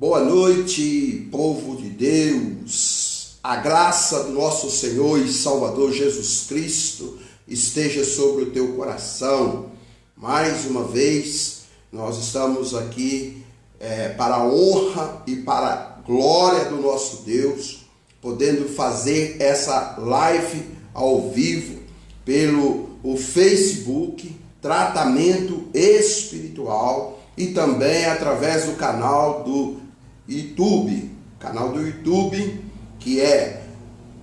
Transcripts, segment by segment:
Boa noite, povo de Deus. A graça do nosso Senhor e Salvador Jesus Cristo esteja sobre o teu coração. Mais uma vez, nós estamos aqui para a honra e para a glória do nosso Deus, podendo fazer essa live ao vivo pelo Facebook, Tratamento Espiritual, e também através do canal do YouTube, que é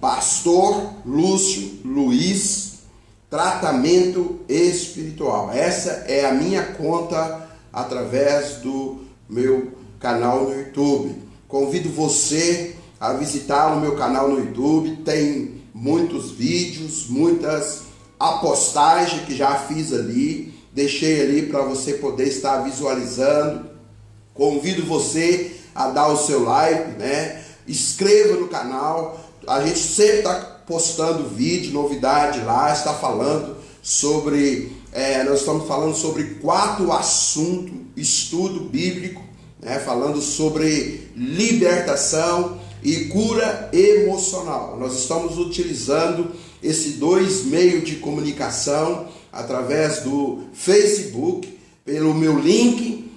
Pastor Lúcio Luiz, Tratamento Espiritual. Essa é a minha conta através do meu canal no YouTube. Convido você a visitar o meu canal no YouTube. Tem muitos vídeos, muitas apostagens que já fiz ali. Deixei ali para você poder estar visualizando. Convido você a dar o seu like, né? Inscreva no canal. A gente sempre está postando vídeo, novidade lá. Está falando sobre, nós estamos falando sobre 4 assuntos, estudo bíblico, né? Falando sobre libertação e cura emocional. Nós estamos utilizando esses 2 meios de comunicação através do Facebook, pelo meu link,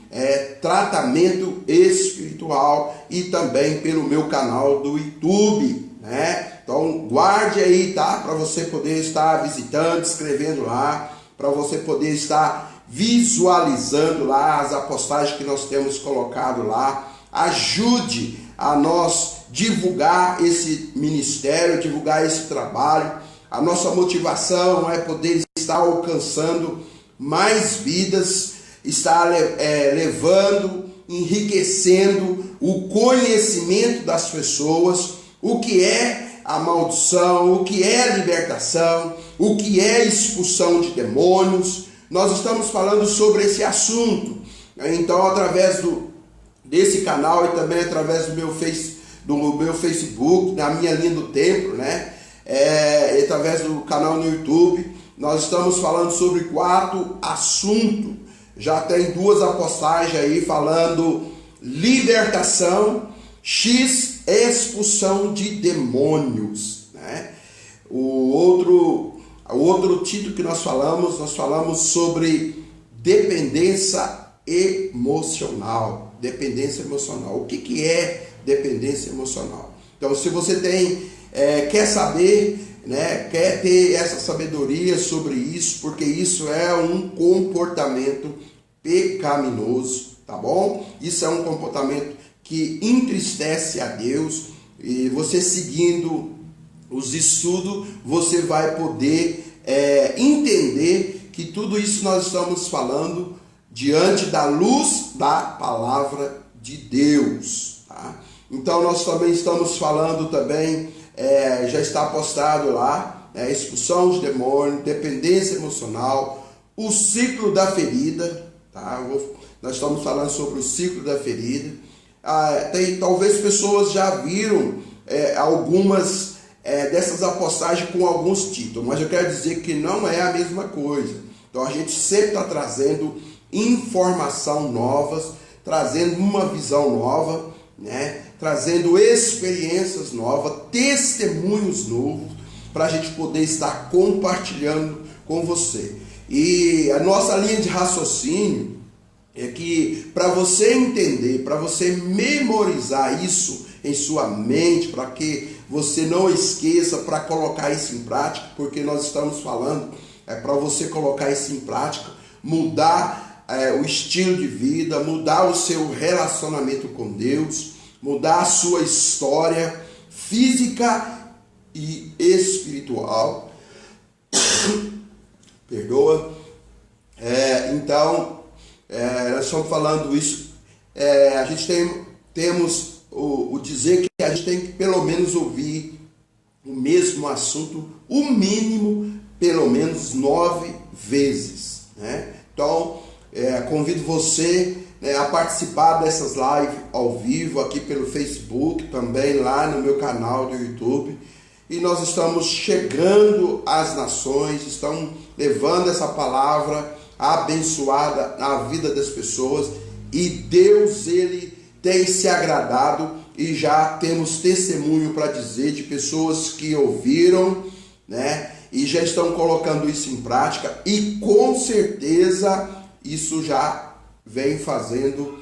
Tratamento Espiritual, e também pelo meu canal do YouTube, né? Então guarde aí, tá? Para você poder estar visitando, escrevendo lá, para você poder estar visualizando lá as apostagens que nós temos colocado lá. Ajude a nós divulgar esse ministério, divulgar esse trabalho. A nossa motivação é poder estar alcançando mais vidas, estar levando, enriquecendo o conhecimento das pessoas, o que é a maldição, o que é a libertação, o que é a expulsão de demônios. Nós estamos falando sobre esse assunto. Então, através desse canal e também através do meu Facebook, na minha linha do templo, né? Através do canal no YouTube, nós estamos falando sobre 4 assuntos. Já tem 2 apostagens aí falando libertação, expulsão de demônios, né? O outro título que nós falamos sobre dependência emocional. Dependência emocional. O que é dependência emocional? Então, se você quer saber, né, quer ter essa sabedoria sobre isso, porque isso é um comportamento pecaminoso, tá bom? Isso é um comportamento que entristece a Deus, e você seguindo os estudos, você vai poder entender que tudo isso nós estamos falando diante da luz da palavra de Deus, tá? Então nós também estamos falando também, já está postado lá, expulsão de demônio, dependência emocional, o ciclo da ferida, tá? Nós estamos falando sobre o ciclo da ferida. Talvez pessoas já viram algumas dessas apostagens com alguns títulos, mas eu quero dizer que não é a mesma coisa. Então a gente sempre está trazendo informação novas, trazendo uma visão nova, né? Trazendo experiências novas, testemunhos novos, para a gente poder estar compartilhando com você. E a nossa linha de raciocínio é que, para você entender, para você memorizar isso em sua mente, para que você não esqueça, para colocar isso em prática, porque nós estamos falando para você colocar isso em prática, mudar o estilo de vida, mudar o seu relacionamento com Deus, mudar a sua história física e espiritual. Perdoa. Então, nós estamos falando isso. A gente temos o dizer que a gente tem que pelo menos ouvir o mesmo assunto, o mínimo, pelo menos 9 vezes, né? Então, convido você a participar dessas lives ao vivo aqui pelo Facebook, também lá no meu canal do YouTube. E nós estamos chegando às nações, estamos levando essa palavra abençoada na vida das pessoas. E Deus, Ele tem se agradado e já temos testemunho para dizer de pessoas que ouviram, né? E já estão colocando isso em prática e com certeza isso já vem fazendo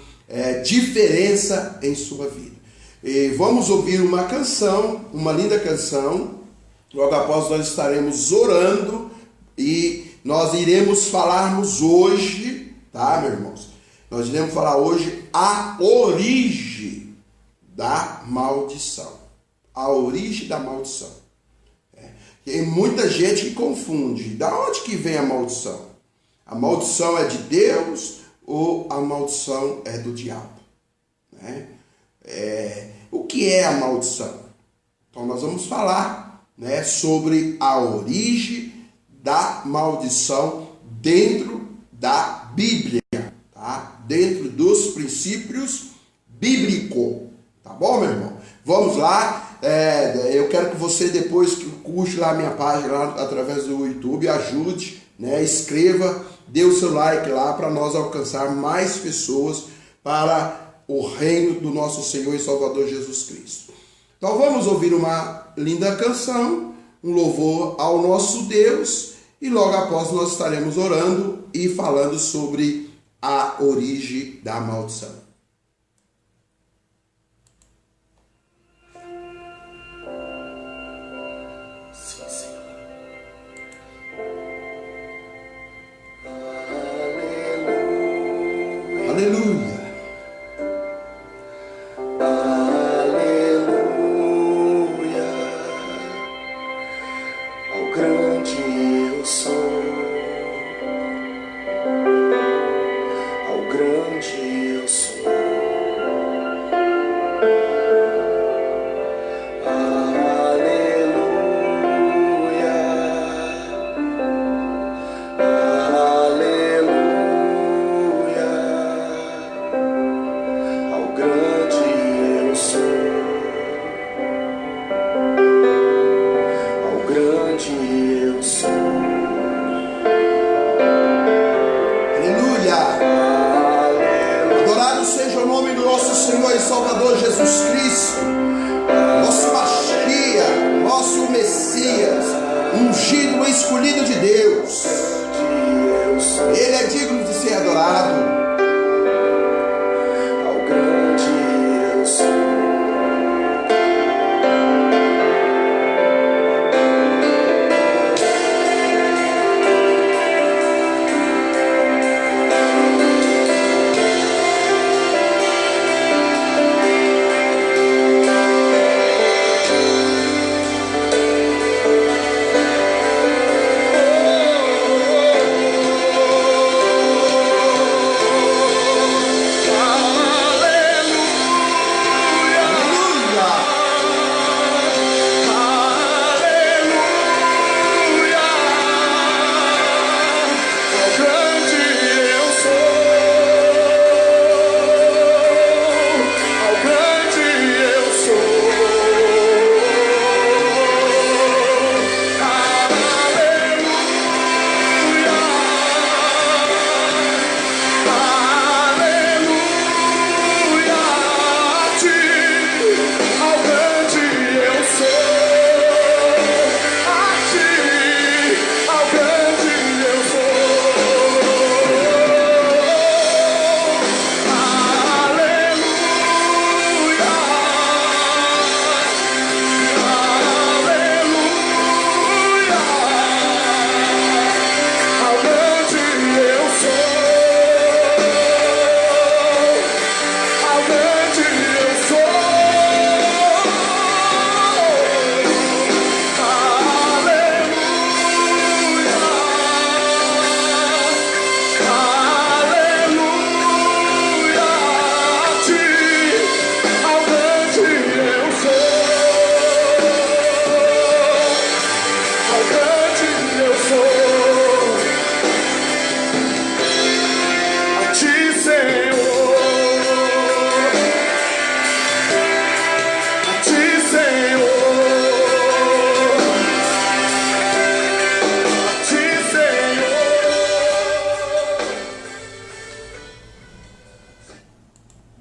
diferença em sua vida. E vamos ouvir uma canção, uma linda canção. Logo após nós estaremos orando e nós iremos falarmos hoje, tá, meus irmãos? Nós iremos falar hoje a origem da maldição. A origem da maldição. Tem muita gente que confunde. Da onde que vem a maldição? A maldição é de Deus ou a maldição é do diabo? Né? O que é a maldição? Então nós vamos falar, né, sobre a origem da maldição dentro da Bíblia, tá? Dentro dos princípios bíblicos. Tá bom, meu irmão? Vamos lá. Eu quero que você, depois que curte lá a minha página lá, através do YouTube, ajude, né? Escreva, dê o seu like lá para nós alcançar mais pessoas para o reino do nosso Senhor e Salvador Jesus Cristo. Então vamos ouvir uma linda canção, um louvor ao nosso Deus, e logo após nós estaremos orando e falando sobre a origem da maldição. Aleluia. Aleluia. Ao grande eu sou. Ao grande eu sou. Aleluia. Aleluia. Ao grande eu sou. Ao grande eu sou. Aleluia. Adorado seja o nome do nosso Senhor e Salvador Jesus Cristo, nosso Mashiach, nosso Messias, ungido e escolhido de Deus. Ele é digno de ser adorado. Ao grande eu sou.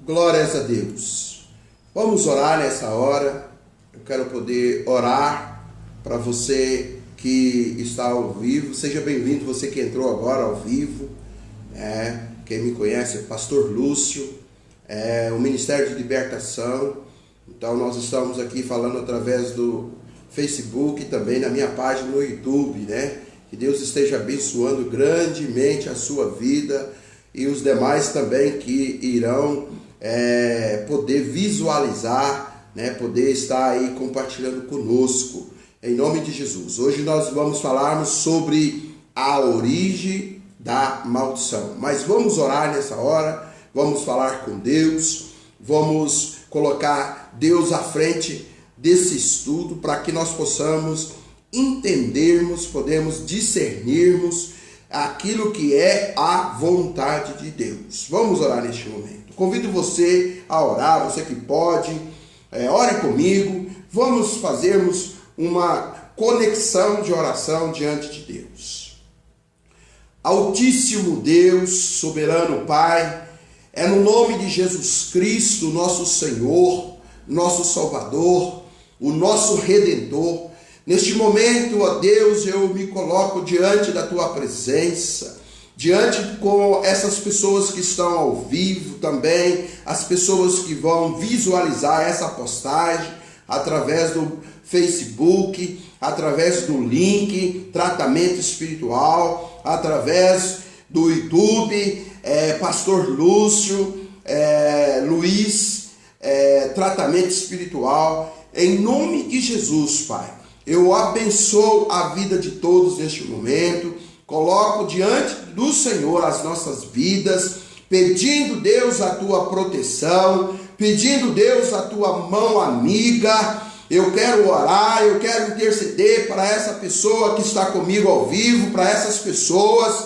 Glórias a Deus. Vamos orar nessa hora. Eu quero poder orar para você que está ao vivo. Seja bem-vindo, você que entrou agora ao vivo. Quem me conhece é Pastor Lúcio, o Ministério de Libertação. Então nós estamos aqui falando através do Facebook e também na minha página no YouTube, Que Deus esteja abençoando grandemente a sua vida e os demais também que irão poder visualizar, poder estar aí compartilhando conosco, em nome de Jesus. Hoje nós vamos falarmos sobre a origem da maldição, mas vamos orar nessa hora, vamos falar com Deus, vamos colocar Deus à frente desse estudo para que nós possamos entendermos, podemos discernirmos aquilo que é a vontade de Deus. Vamos orar neste momento. Convido você a orar, você que pode, ore comigo, vamos fazermos uma conexão de oração diante de Deus. Altíssimo Deus, soberano Pai, é no nome de Jesus Cristo, nosso Senhor, nosso Salvador, o nosso Redentor. Neste momento, ó Deus, eu me coloco diante da Tua presença, diante com essas pessoas que estão ao vivo também, as pessoas que vão visualizar essa postagem através do Facebook, através do link Tratamento Espiritual, através do YouTube, Pastor Lúcio, Luiz, Tratamento Espiritual, em nome de Jesus, Pai. Eu abençoo a vida de todos neste momento, coloco diante do Senhor as nossas vidas, pedindo, Deus, a Tua proteção, pedindo, Deus, a Tua mão amiga. Eu quero orar, eu quero interceder para essa pessoa que está comigo ao vivo, para essas pessoas,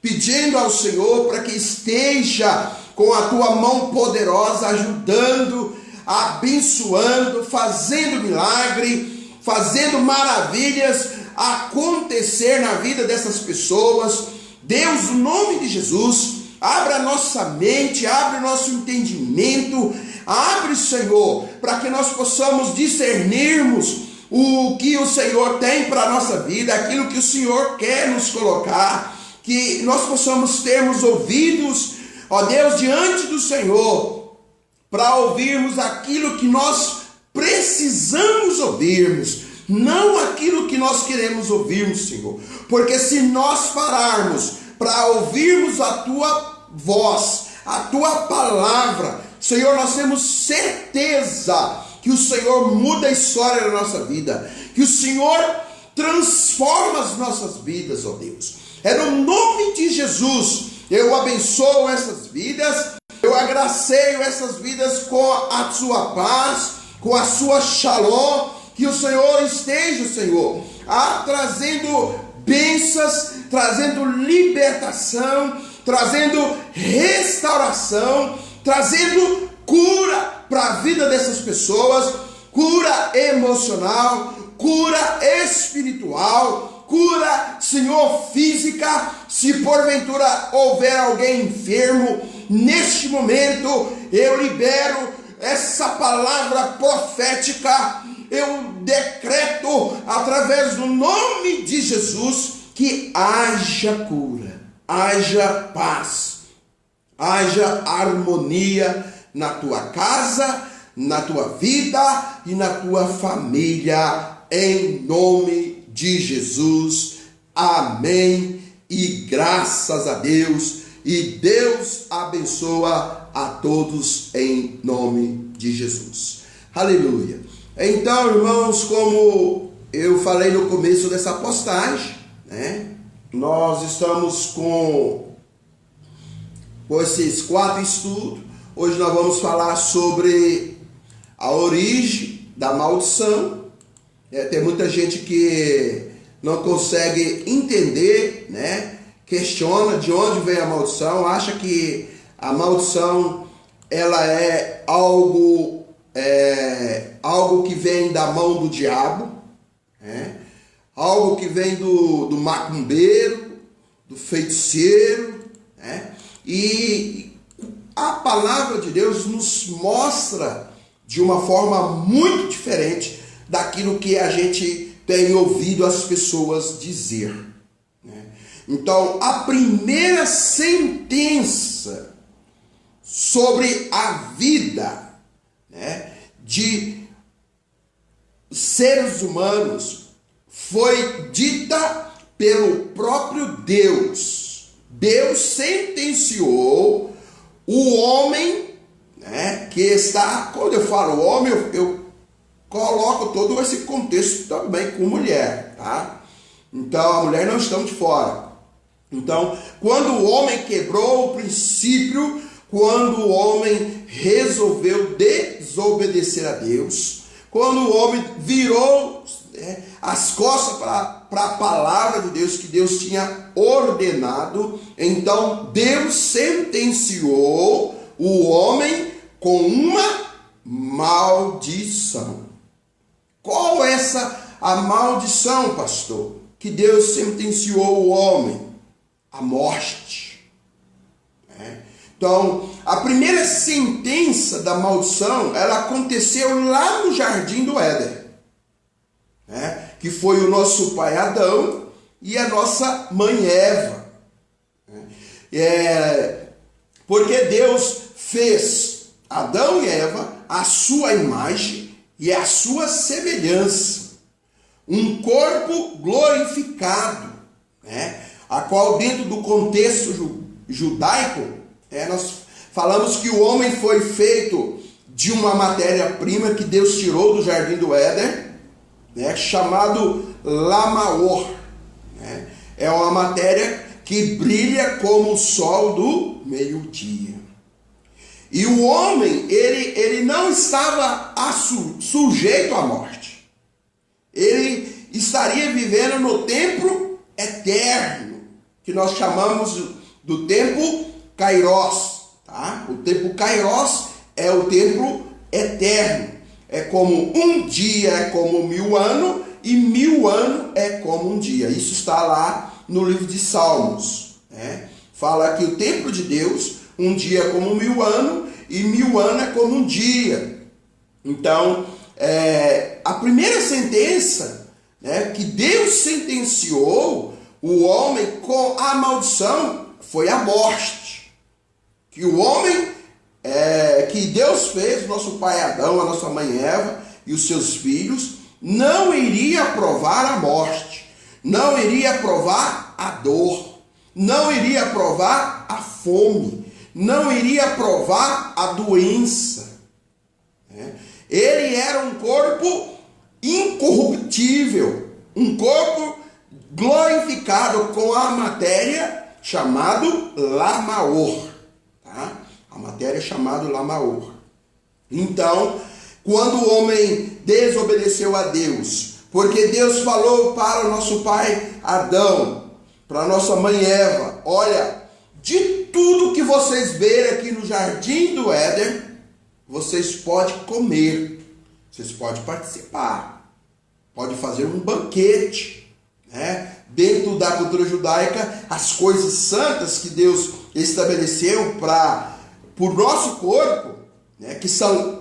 pedindo ao Senhor para que esteja com a Tua mão poderosa, ajudando, abençoando, fazendo milagre, fazendo maravilhas acontecer na vida dessas pessoas. Deus, no nome de Jesus, abra a nossa mente, abre o nosso entendimento, abre, Senhor, para que nós possamos discernirmos o que o Senhor tem para a nossa vida, aquilo que o Senhor quer nos colocar, que nós possamos termos ouvidos, ó Deus, diante do Senhor, para ouvirmos aquilo que nós precisamos ouvirmos, não aquilo que nós queremos ouvirmos, Senhor, porque se nós pararmos para ouvirmos a Tua voz, a Tua palavra, Senhor, nós temos certeza que o Senhor muda a história da nossa vida, que o Senhor transforma as nossas vidas, ó Deus. É no nome de Jesus, eu abençoo essas vidas, eu agraceio essas vidas com a Sua paz, com a Sua shalom, que o Senhor esteja, Senhor, trazendo bênçãos, trazendo libertação, trazendo restauração, trazendo cura para a vida dessas pessoas, cura emocional, cura espiritual, cura, Senhor, física. Se porventura houver alguém enfermo, neste momento eu libero essa palavra profética, eu decreto através do nome de Jesus que haja cura, haja paz, haja harmonia na tua casa, na tua vida e na tua família, em nome de Jesus. Amém e graças a Deus, e Deus abençoa a todos em nome de Jesus. Aleluia. Então, irmãos, como eu falei no começo dessa postagem, nós estamos com esses 4 estudos. Hoje nós vamos falar sobre a origem da maldição. Tem muita gente que não consegue entender, questiona de onde vem a maldição, acha que a maldição ela é algo que vem da mão do diabo, algo que vem do macumbeiro, do feiticeiro, e a palavra de Deus nos mostra de uma forma muito diferente daquilo que a gente tem ouvido as pessoas dizer, né? Então, a primeira sentença sobre a vida, né, de seres humanos foi dita pelo próprio Deus. Deus sentenciou o homem, né, que está, quando eu falo homem, eu coloco todo esse contexto também com mulher, tá? Então, a mulher não está de fora. Então, quando o homem quebrou o princípio, quando o homem resolveu desobedecer a Deus, quando o homem virou, né, as costas para a palavra de Deus que Deus tinha ordenado, então Deus sentenciou o homem com uma maldição. Qual é a maldição, pastor, que Deus sentenciou o homem? A morte. Então, a primeira sentença da maldição, ela aconteceu lá no Jardim do Éden, né? Que foi o nosso pai Adão e a nossa mãe Eva. Porque Deus fez Adão e Eva a sua imagem e a sua semelhança, um corpo glorificado, né? A qual dentro do contexto judaico, nós falamos que o homem foi feito de uma matéria-prima que Deus tirou do Jardim do Éden, né, chamado lamaor, né? É uma matéria que brilha como o sol do meio-dia. E o homem, ele não estava sujeito à morte. Ele estaria vivendo no tempo eterno, que nós chamamos do tempo Kairos, tá? O tempo Kairos é o tempo eterno. É como um dia é como 1000 anos e 1000 anos é como um dia. Isso está lá no livro de Salmos, né? Fala que o tempo de Deus, um dia é como 1000 anos e 1000 anos é como um dia. Então, a primeira sentença, né, que Deus sentenciou o homem com a maldição foi a morte. Que o homem, que Deus fez, nosso pai Adão, a nossa mãe Eva e os seus filhos, não iria provar a morte, não iria provar a dor, não iria provar a fome, não iria provar a doença. Ele era um corpo incorruptível, um corpo glorificado com a matéria chamado lamaor, tá? A matéria chamada lamaor. Então, quando o homem desobedeceu a Deus, porque Deus falou para o nosso pai Adão, para a nossa mãe Eva, olha, de tudo que vocês verem aqui no Jardim do Éden, vocês podem comer, vocês podem participar, podem fazer um banquete, né? Dentro da cultura judaica, as coisas santas que Deus estabeleceu para o nosso corpo, né? Que são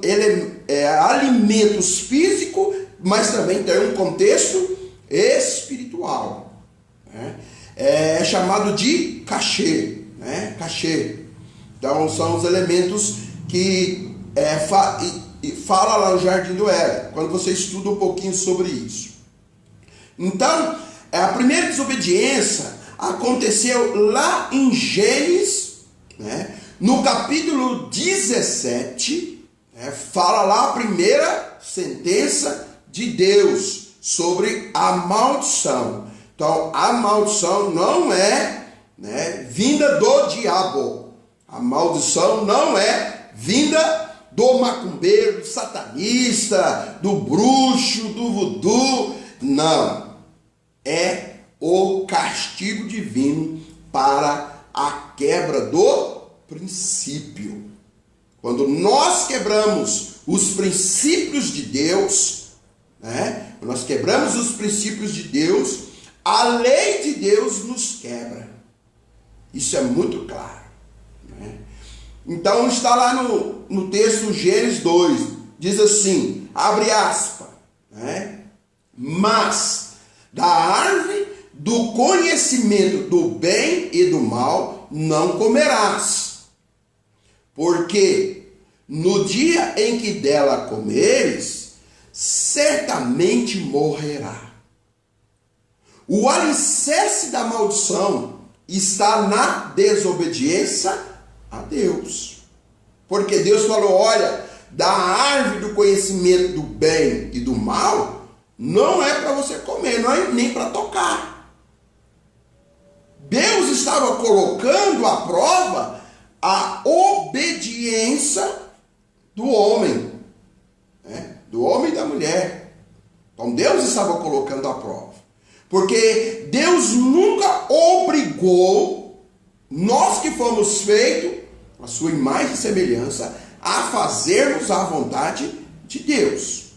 alimentos físicos, mas também tem um contexto espiritual, né? É chamado de cachê, né? Cachê. Então são os elementos que fala lá no Jardim do Éden, quando você estuda um pouquinho sobre isso. Então, a primeira desobediência aconteceu lá em Gênesis, né? No capítulo 17, né? Fala lá a primeira sentença de Deus sobre a maldição. Então, a maldição não é, né, vinda do diabo. A maldição não é vinda do macumbeiro, do satanista, do bruxo, do voodoo. Não. É o castigo divino para a quebra do princípio. Quando nós quebramos os princípios de Deus, né? Nós quebramos os princípios de Deus, a lei de Deus nos quebra. Isso é muito claro, né? Então está lá no texto Gênesis 2, diz assim, abre aspas, né? Mas da árvore do conhecimento do bem e do mal não comerás, porque no dia em que dela comeres, certamente morrerá. O alicerce da maldição está na desobediência a Deus. Porque Deus falou, olha, da árvore do conhecimento do bem e do mal, não é para você comer, não é nem para tocar. Deus estava colocando à prova a obediência do homem, né? Do homem e da mulher. Então Deus estava colocando à prova. Porque Deus nunca obrigou nós que fomos feitos a sua imagem e semelhança a fazermos a vontade de Deus.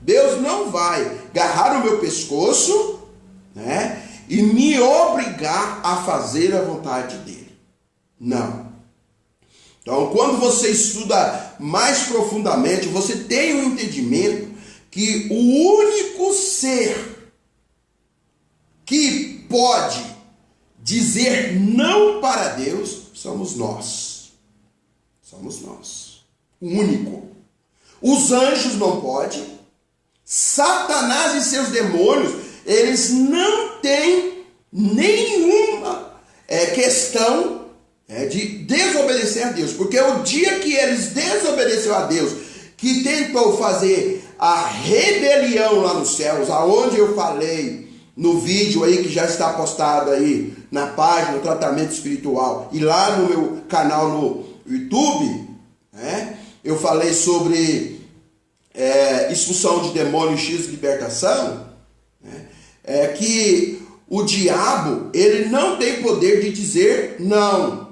Deus não vai agarrar o meu pescoço, né, e me obrigar a fazer a vontade dele. Não. Então, quando você estuda mais profundamente, você tem um entendimento que o único ser que pode dizer não para Deus somos nós. Somos nós. O único. Os anjos não podem. Satanás e seus demônios, eles não têm nenhuma questão de desobedecer a Deus. Porque o dia que eles desobedeceram a Deus, que tentou fazer a rebelião lá nos céus, aonde eu falei no vídeo aí que já está postado aí na página do Tratamento Espiritual e lá no meu canal no YouTube, né, eu falei sobre expulsão de demônio X libertação, né, que o diabo, ele não tem poder de dizer não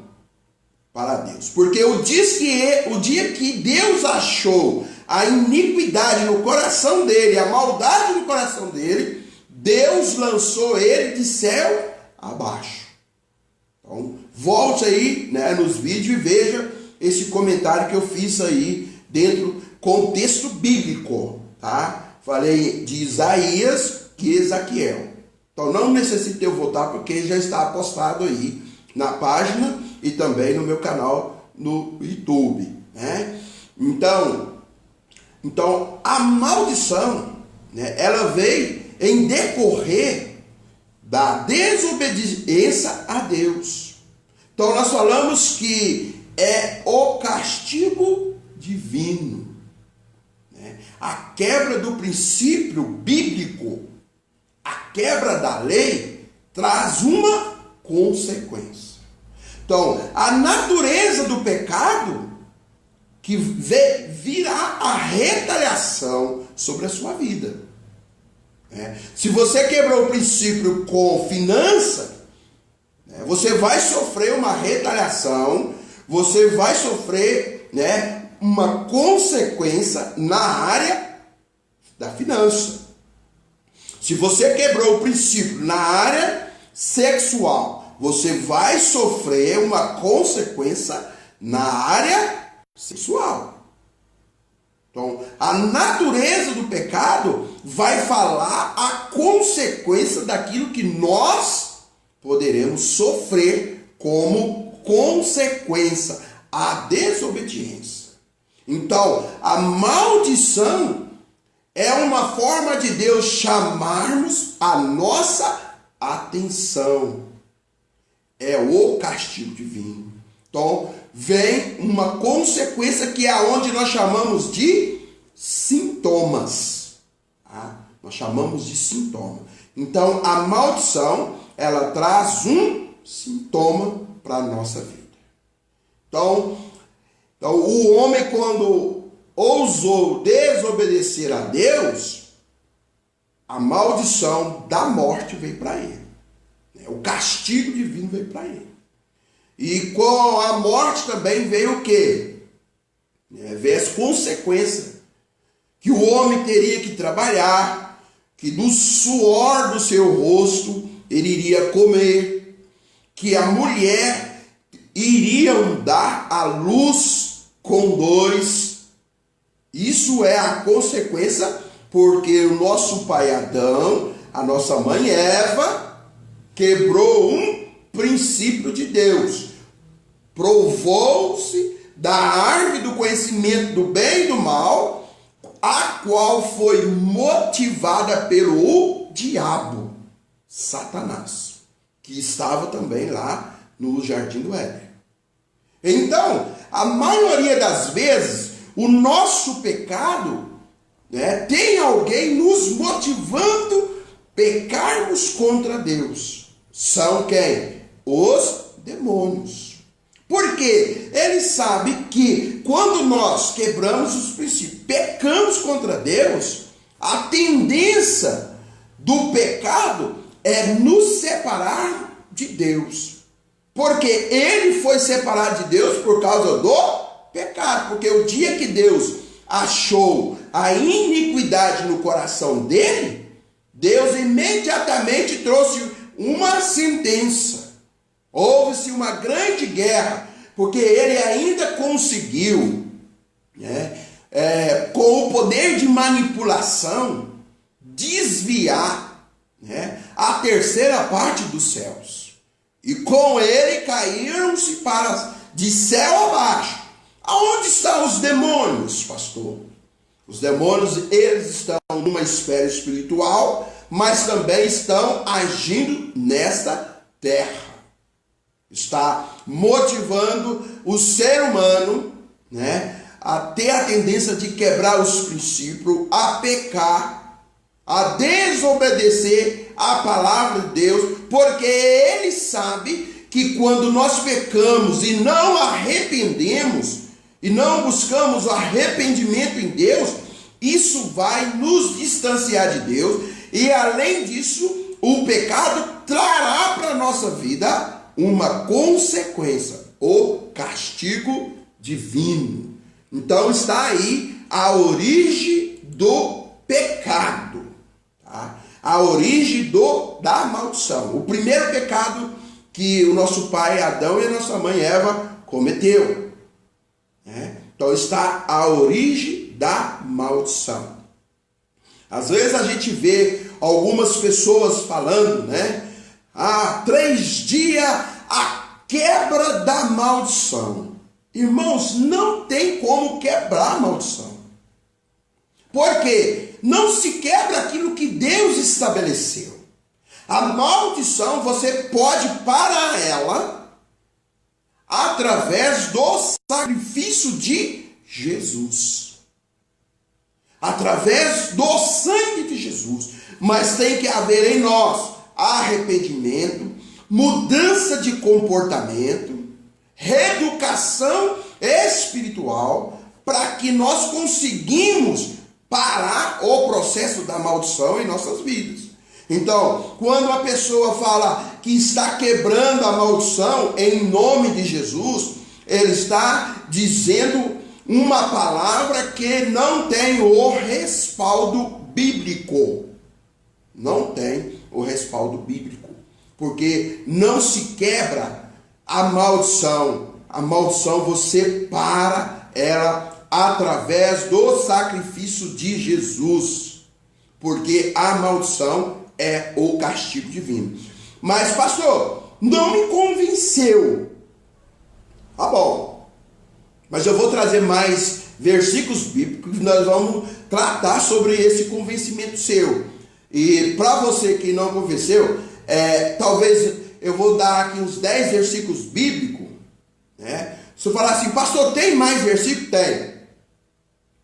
para Deus, porque o dia que Deus achou a iniquidade no coração dele, a maldade no coração dele, Deus lançou ele de céu abaixo. Então, volte aí, né, nos vídeos e veja esse comentário que eu fiz aí dentro do contexto bíblico, tá? Falei de Isaías e Ezequiel. Então, não necessito eu voltar porque já está postado aí na página e também no meu canal no YouTube, né? Então a maldição, né, ela veio em decorrer da desobediência a Deus. Então nós falamos que é o castigo divino, né? A quebra do princípio bíblico, a quebra da lei traz uma consequência. Então a natureza do pecado que virá a retaliação sobre a sua vida. Se você quebrou o princípio com finança, você vai sofrer uma retaliação, você vai sofrer, né, uma consequência na área da finança. Se você quebrou o princípio na área sexual, você vai sofrer uma consequência na área sexual. Então, a natureza do pecado vai falar a consequência daquilo que nós poderemos sofrer como consequência, a desobediência. Então, a maldição é uma forma de Deus chamarmos a nossa atenção. É o castigo divino. Então, vem uma consequência que é onde nós chamamos de sintomas. Tá? Nós chamamos de sintoma. Então, a maldição, ela traz um sintoma para a nossa vida. Então, o homem, quando ousou desobedecer a Deus, a maldição da morte veio para ele. O castigo divino veio para ele. E com a morte também veio o quê? Veio as consequências. Que o homem teria que trabalhar, que do suor do seu rosto ele iria comer, que a mulher iriam dar à luz com dores. Isso é a consequência, porque o nosso pai Adão, a nossa mãe Eva, quebrou um princípio de Deus. Provou-se da árvore do conhecimento do bem e do mal, a qual foi motivada pelo diabo, Satanás, que estava também lá no Jardim do Éden. Então, a maioria das vezes, o nosso pecado, tem alguém nos motivando a pecarmos contra Deus. São quem? Os demônios. Porque ele sabe que quando nós quebramos os princípios, pecamos contra Deus, a tendência do pecado é nos separar de Deus. Porque ele foi separado de Deus por causa do pecado. Porque o dia que Deus achou a iniquidade no coração dele, Deus imediatamente trouxe uma sentença. Houve-se uma grande guerra, porque ele ainda conseguiu, com o poder de manipulação, desviar a terceira parte dos céus. E com ele caíram-se de céu abaixo. Aonde estão os demônios, pastor? Os demônios, eles estão numa esfera espiritual, mas também estão agindo nesta terra. Está motivando o ser humano, a ter a tendência de quebrar os princípios, a pecar, a desobedecer a palavra de Deus, porque ele sabe que quando nós pecamos e não arrependemos, e não buscamos o arrependimento em Deus, isso vai nos distanciar de Deus, e além disso, o pecado trará para a nossa vida uma consequência, o castigo divino. Então está aí a origem do pecado, tá? A origem da maldição. O primeiro pecado que o nosso pai Adão e a nossa mãe Eva cometeu. Então está a origem da maldição. Às vezes a gente vê algumas pessoas falando, 3 dias a quebra da maldição. Irmãos, não tem como quebrar a maldição. Porque não se quebra aquilo que Deus estabeleceu. A maldição você pode parar ela através do sacrifício de Jesus. Através do sangue de Jesus. Mas tem que haver em nós arrependimento, mudança de comportamento, reeducação espiritual, para que nós conseguimos parar o processo da maldição em nossas vidas. Então, quando a pessoa fala que está quebrando a maldição em nome de Jesus, ele está dizendo uma palavra que não tem o respaldo bíblico. Não tem o respaldo bíblico. Porque não se quebra a maldição. A maldição você para ela através do sacrifício de Jesus. Porque a maldição é o castigo divino. Mas, pastor, não me convenceu. Tá bom. Mas eu vou trazer mais versículos bíblicos que nós vamos tratar sobre esse convencimento seu. E para você que não convenceu, talvez eu vou dar aqui uns 10 versículos bíblicos. Se eu falar assim, pastor, tem mais versículos?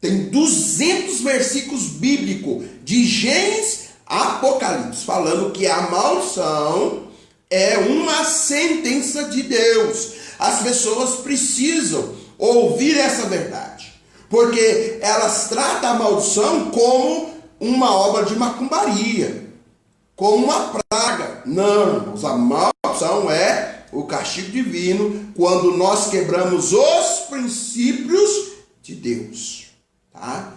Tem 200 versículos bíblicos de Gênesis a Apocalipse, falando que a maldição é uma sentença de Deus. As pessoas precisam ouvir essa verdade, porque elas tratam a maldição como uma obra de macumbaria, como uma praga. Não, irmãos, a maldição é o castigo divino quando nós quebramos os princípios de Deus, tá?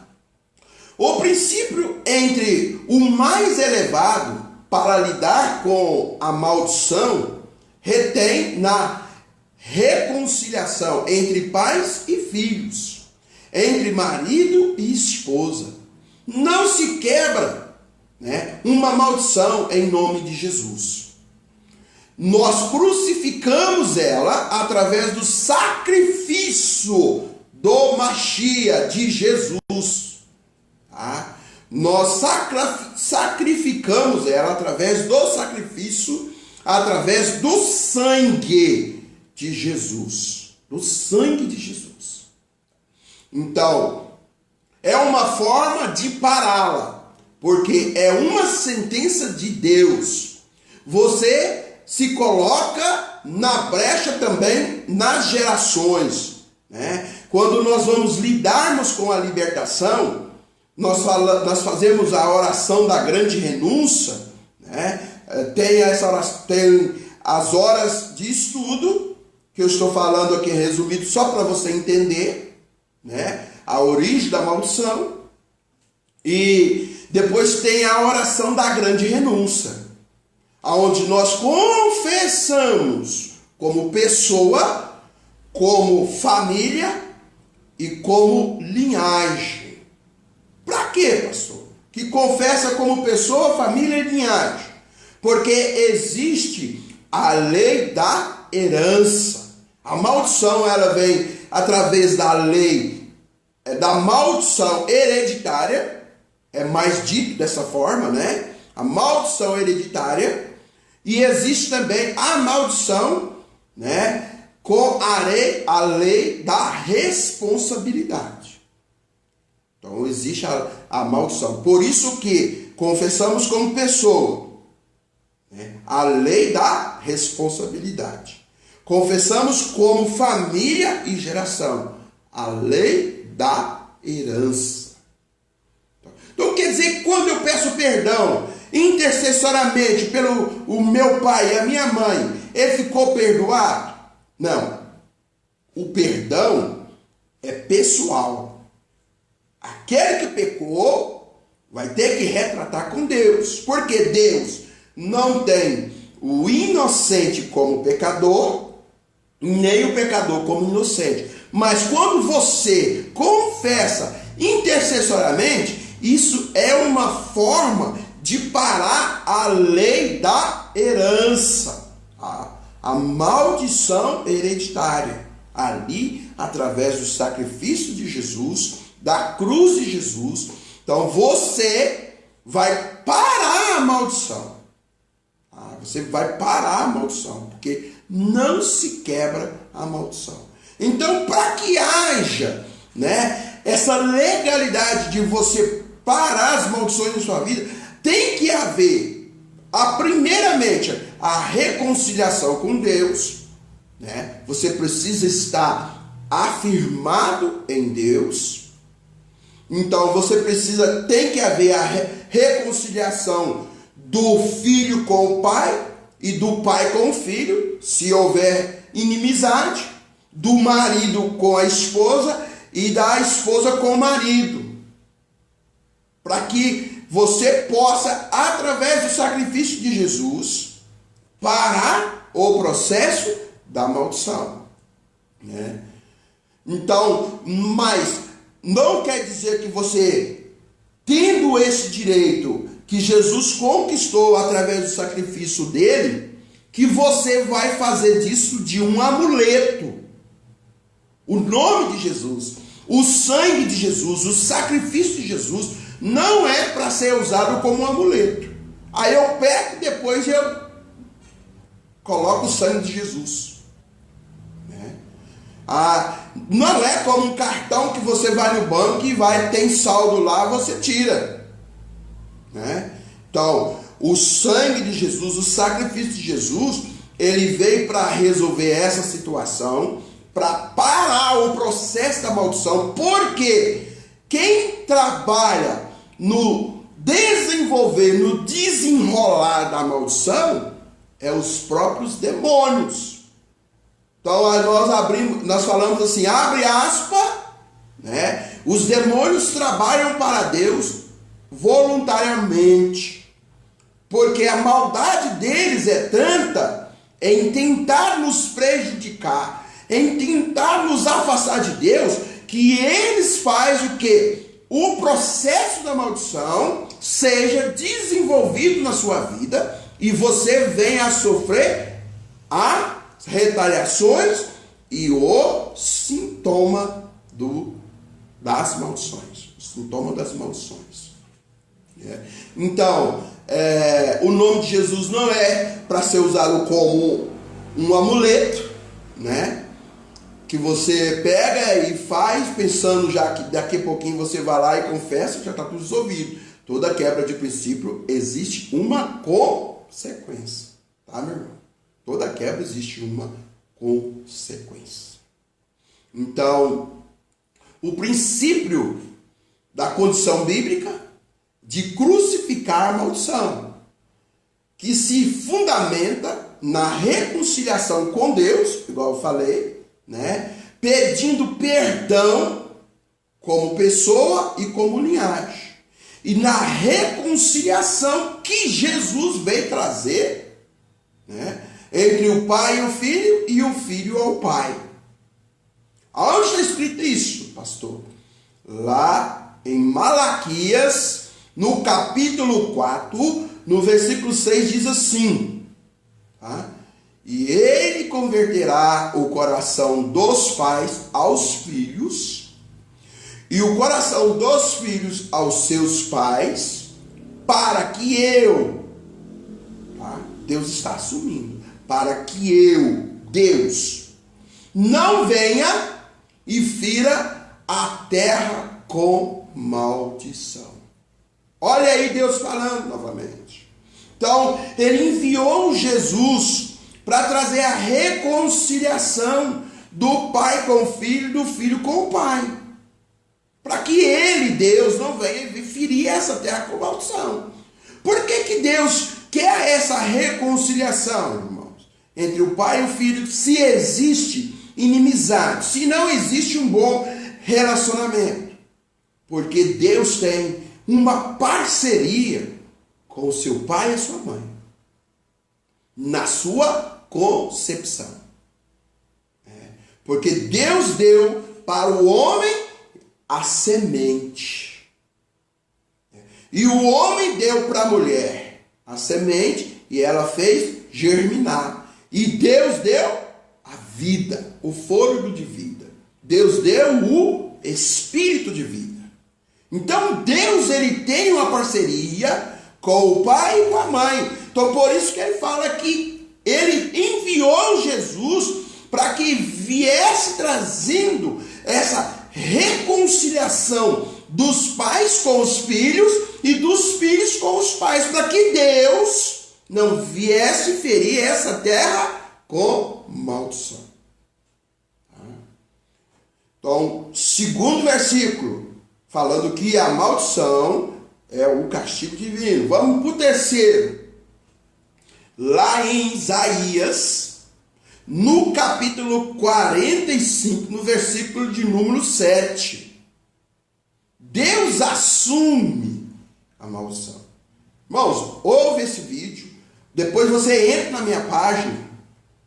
O princípio entre o mais elevado para lidar com a maldição retém na reconciliação entre pais e filhos, entre marido e esposa. Não se quebra, né, uma maldição em nome de Jesus. Nós crucificamos ela através do sacrifício do Mashiach, de Jesus. Tá? Nós sacrificamos ela através do sacrifício, através do sangue de Jesus. Do sangue de Jesus. Então, é uma forma de pará-la, porque é uma sentença de Deus. Você se coloca na brecha também nas gerações, né? Quando nós vamos lidarmos com a libertação, nós fazemos a oração da grande renúncia, né? Tem as horas de estudo, que eu estou falando aqui resumido só para você entender, né? A origem da maldição. E depois tem a oração da grande renúncia, onde nós confessamos como pessoa, como família e como linhagem. Para quê, pastor? Que confessa como pessoa, família e linhagem? Porque existe a lei da herança. A maldição, ela vem através da lei da maldição hereditária, é mais dito dessa forma, né? A maldição hereditária. E existe também a maldição, né, com a lei da responsabilidade. Então existe a maldição. Por isso que confessamos como pessoa, né, a lei da responsabilidade. Confessamos como família e geração, a lei da herança. Então quer dizer, quando eu peço perdão intercessoriamente pelo o meu pai e a minha mãe, ele ficou perdoado? Não. O perdão é pessoal. Aquele que pecou vai ter que retratar com Deus, porque Deus não tem o inocente como pecador, nem o pecador como inocente. Mas quando você confessa intercessoriamente, isso é uma forma de parar a lei da herança, a maldição hereditária, ali através do sacrifício de Jesus, da cruz de Jesus. Então você vai parar a maldição. Você vai parar a maldição, porque não se quebra a maldição. Então, para que haja, né, essa legalidade de você parar as maldições na sua vida, tem que haver, primeiramente, a reconciliação com Deus, né? Você precisa estar afirmado em Deus. Então você tem que haver a reconciliação do filho com o pai e do pai com o filho, se houver inimizade, do marido com a esposa e da esposa com o marido, para que você possa, através do sacrifício de Jesus, parar o processo da maldição, né? Então, mas não quer dizer que você, tendo esse direito que Jesus conquistou através do sacrifício dele, que você vai fazer disso de um amuleto. O nome de Jesus, o sangue de Jesus, o sacrifício de Jesus não é para ser usado como um amuleto. Aí eu peco e depois eu coloco o sangue de Jesus, né? Não é como um cartão que você vai no banco e tem saldo lá, você tira, né? Então, o sangue de Jesus, o sacrifício de Jesus, ele veio para resolver essa situação, para parar o processo da maldição, porque quem trabalha no desenvolver, no desenrolar da maldição, é os próprios demônios. Então nós falamos assim, abre aspas, né? Os demônios trabalham para Deus voluntariamente, porque a maldade deles é tanta em tentar nos prejudicar, em tentar nos afastar de Deus, que eles fazem o quê? O processo da maldição seja desenvolvido na sua vida e você venha a sofrer as retaliações e o sintoma das maldições. O sintoma das maldições. Então, o nome de Jesus não é para ser usado como um amuleto, né? Que você pega e faz pensando já que daqui a pouquinho você vai lá e confessa, já está tudo resolvido. Toda quebra de princípio existe uma consequência, tá, meu irmão? Toda quebra existe uma consequência. Então, o princípio da condição bíblica de crucificar a maldição, que se fundamenta na reconciliação com Deus, igual eu falei, né? Pedindo perdão como pessoa e como linhagem. E na reconciliação que Jesus veio trazer, né? Entre o pai e o filho, e o filho ao pai. Onde está escrito isso, pastor? Lá em Malaquias, no capítulo 4, no versículo 6, diz assim, tá? E ele converterá o coração dos pais aos filhos, e o coração dos filhos aos seus pais, para que eu, tá? Deus está assumindo, para que eu, Deus, não venha e fira a terra com maldição. Olha aí Deus falando novamente. Então, ele enviou Jesus para trazer a reconciliação do pai com o filho, do filho com o pai. Para que ele, Deus, não venha ferir essa terra com maldição. Por que Deus quer essa reconciliação, irmãos? Entre o pai e o filho, se existe inimizade, se não existe um bom relacionamento. Porque Deus tem uma parceria com o seu pai e a sua mãe. Na sua concepção. Porque Deus deu para o homem a semente. E o homem deu para a mulher a semente e ela fez germinar. E Deus deu a vida, o fôlego de vida. Deus deu o espírito de vida. Então Deus, ele tem uma parceria com o pai e com a mãe. Então por isso que ele fala que ele enviou Jesus para que viesse trazendo essa reconciliação dos pais com os filhos e dos filhos com os pais, para que Deus não viesse ferir essa terra com maldição. Então, segundo versículo, falando que a maldição é o castigo divino. Vamos para o terceiro. Lá em Isaías, no capítulo 45, no versículo de número 7, Deus assume a maldição. Irmãos, ouve esse vídeo, depois você entra na minha página,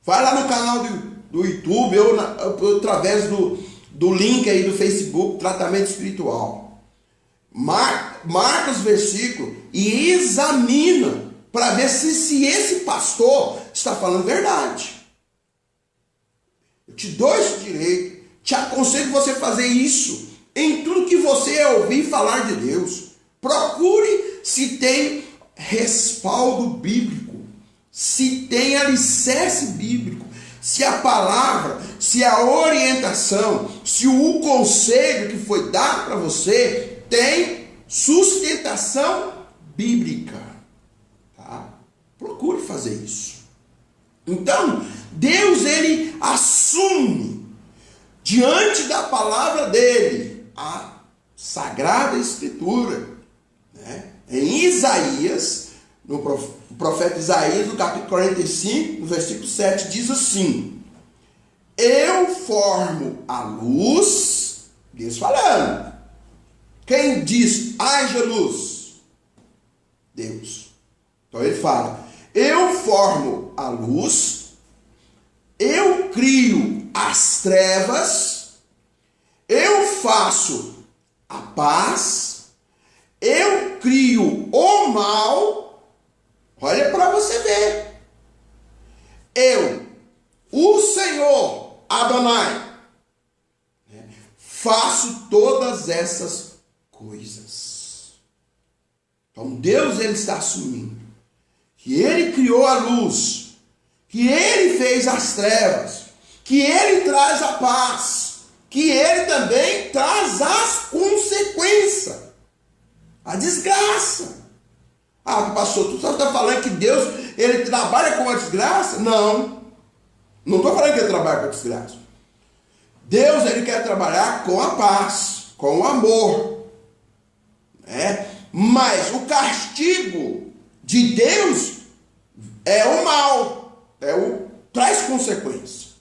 vai lá no canal do YouTube ou através do link aí do Facebook, Tratamento Espiritual. Marca os versículos e examina para ver se esse pastor está falando verdade. Eu te dou esse direito, te aconselho você fazer isso em tudo que você ouvir falar de Deus. Procure se tem respaldo bíblico, se tem alicerce bíblico, se a palavra, se a orientação, se o conselho que foi dado para você tem sustentação bíblica. Tá? Procure fazer isso. Então, Deus, ele assume diante da palavra dele a Sagrada Escritura, né? Em Isaías, no profeta Isaías, no capítulo 45, no versículo 7, diz assim: eu formo a luz, Deus falando. Quem diz haja luz? Deus. Então ele fala: eu formo a luz as trevas, eu faço a paz, eu crio o mal. Olha para você ver. Eu, o Senhor, Adonai, faço todas essas coisas. Então Deus, ele está assumindo que ele criou a luz, que ele fez as trevas, que ele traz a paz, que ele também traz as consequências, a desgraça. Ah, pastor, tu só está falando que Deus, ele trabalha com a desgraça? Não estou falando que ele trabalha com a desgraça. Deus, ele quer trabalhar com a paz, com o amor, né? Mas o castigo de Deus é o mal, traz consequências.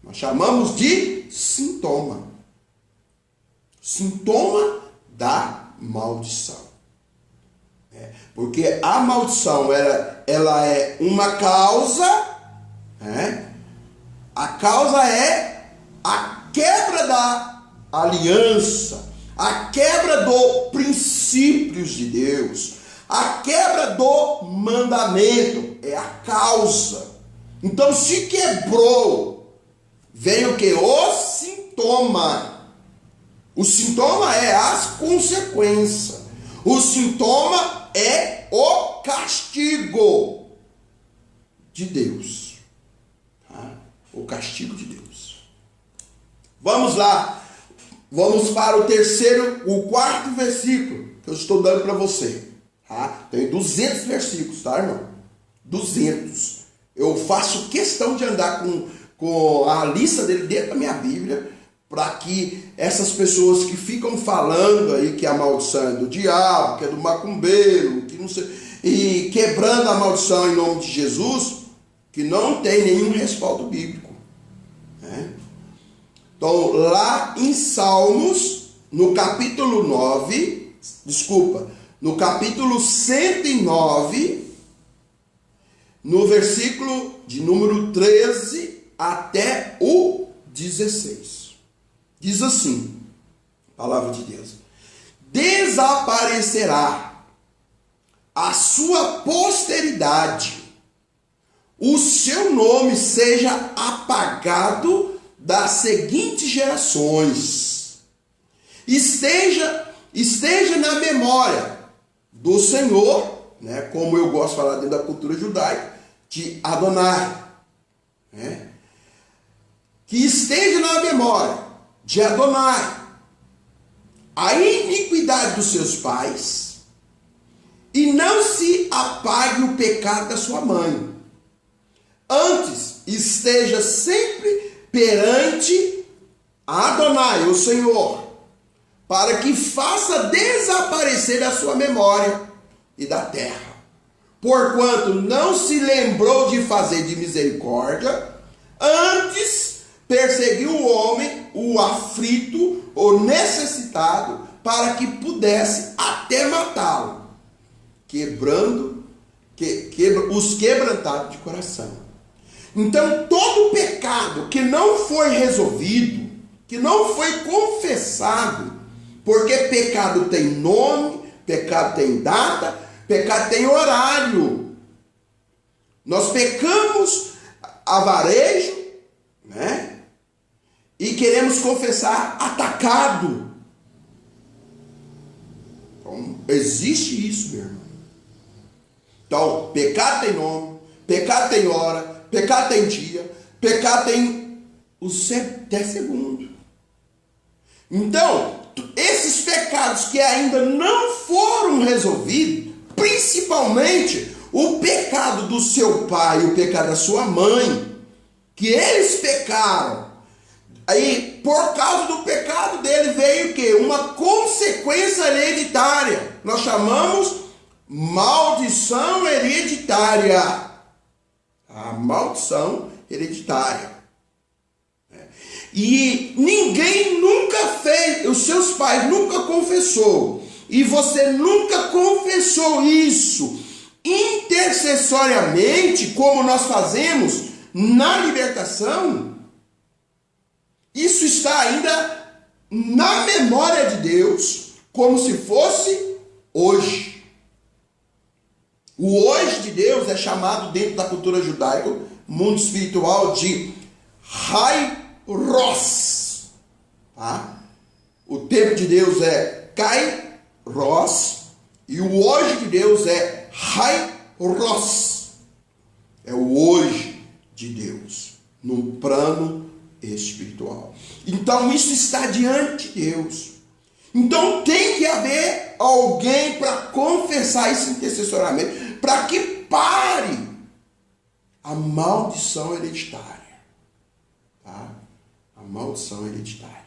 Nós chamamos de sintoma. Sintoma da maldição. Porque a maldição, ela é uma causa, a causa é a quebra da aliança, a quebra dos princípios de Deus, a quebra do mandamento, é a causa. Então, se quebrou, vem o que? O sintoma. O sintoma é as consequências. O sintoma é o castigo de Deus. Tá? O castigo de Deus. Vamos lá. Vamos para o quarto versículo que eu estou dando para você. Tá? Tem 200 versículos, tá, irmão? 200. Eu faço questão de andar com a lista dele dentro da minha Bíblia, para que essas pessoas que ficam falando aí que a maldição é do diabo, que é do macumbeiro, que não sei, e quebrando a maldição em nome de Jesus, que não tem nenhum respaldo bíblico. Então, lá em Salmos, no capítulo 109, no versículo de número 13 até o 16. Diz assim, a palavra de Deus: desaparecerá a sua posteridade, o seu nome seja apagado das seguintes gerações. Esteja na memória do Senhor, né, como eu gosto de falar dentro da cultura judaica, de Adonai, né? Que esteja na memória de Adonai a iniquidade dos seus pais, e não se apague o pecado da sua mãe. Antes, esteja sempre perante Adonai, o Senhor, para que faça desaparecer a sua memória e da terra. Porquanto não se lembrou de fazer de misericórdia, antes perseguiu o homem, o aflito, o necessitado, para que pudesse até matá-lo, os quebrantados de coração. Então, todo pecado que não foi resolvido, que não foi confessado, porque pecado tem nome, pecado tem data, pecado tem horário. Nós pecamos a varejo, né? E queremos confessar atacado. Então, existe isso, meu irmão. Então, pecado tem nome, pecado tem hora, pecado tem dia, pecado tem até segundo. Então, esses pecados que ainda não foram resolvidos, principalmente o pecado do seu pai e o pecado da sua mãe, que eles pecaram, aí por causa do pecado dele veio o quê? Uma consequência hereditária. Nós chamamos maldição hereditária. A maldição hereditária. E ninguém nunca fez, os seus pais nunca confessou, e você nunca confessou isso intercessoriamente, como nós fazemos na libertação, isso está ainda na memória de Deus, como se fosse hoje. O hoje de Deus é chamado dentro da cultura judaica, mundo espiritual, de Kairos. Tá? O tempo de Deus é Kairos e o hoje de Deus é Kairos. É o hoje de Deus, no plano espiritual. Então isso está diante de Deus. Então tem que haver alguém para confessar isso intercessoriamente, para que pare a maldição hereditária. Tá? A maldição hereditária.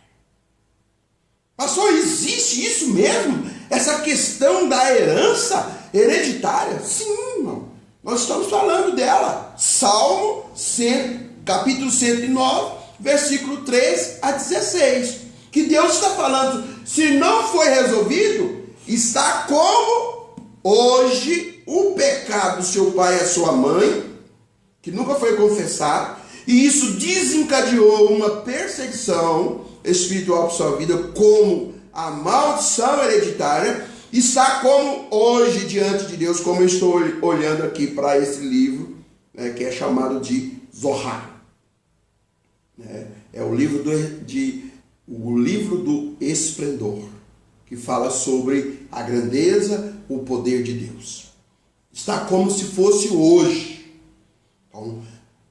Pastor, existe isso mesmo? Essa questão da herança hereditária? Sim, irmão. Nós estamos falando dela. Salmo 100, capítulo 109, versículo 3 a 16. Que Deus está falando, se não foi resolvido, está como hoje o pecado do seu pai e a sua mãe, que nunca foi confessado, e isso desencadeou uma perseguição espiritual para a sua vida, como a maldição hereditária, está como hoje diante de Deus, como eu estou olhando aqui para esse livro, né, que é chamado de Zohar. É o livro do esplendor, que fala sobre a grandeza, o poder de Deus. Está como se fosse hoje. Então,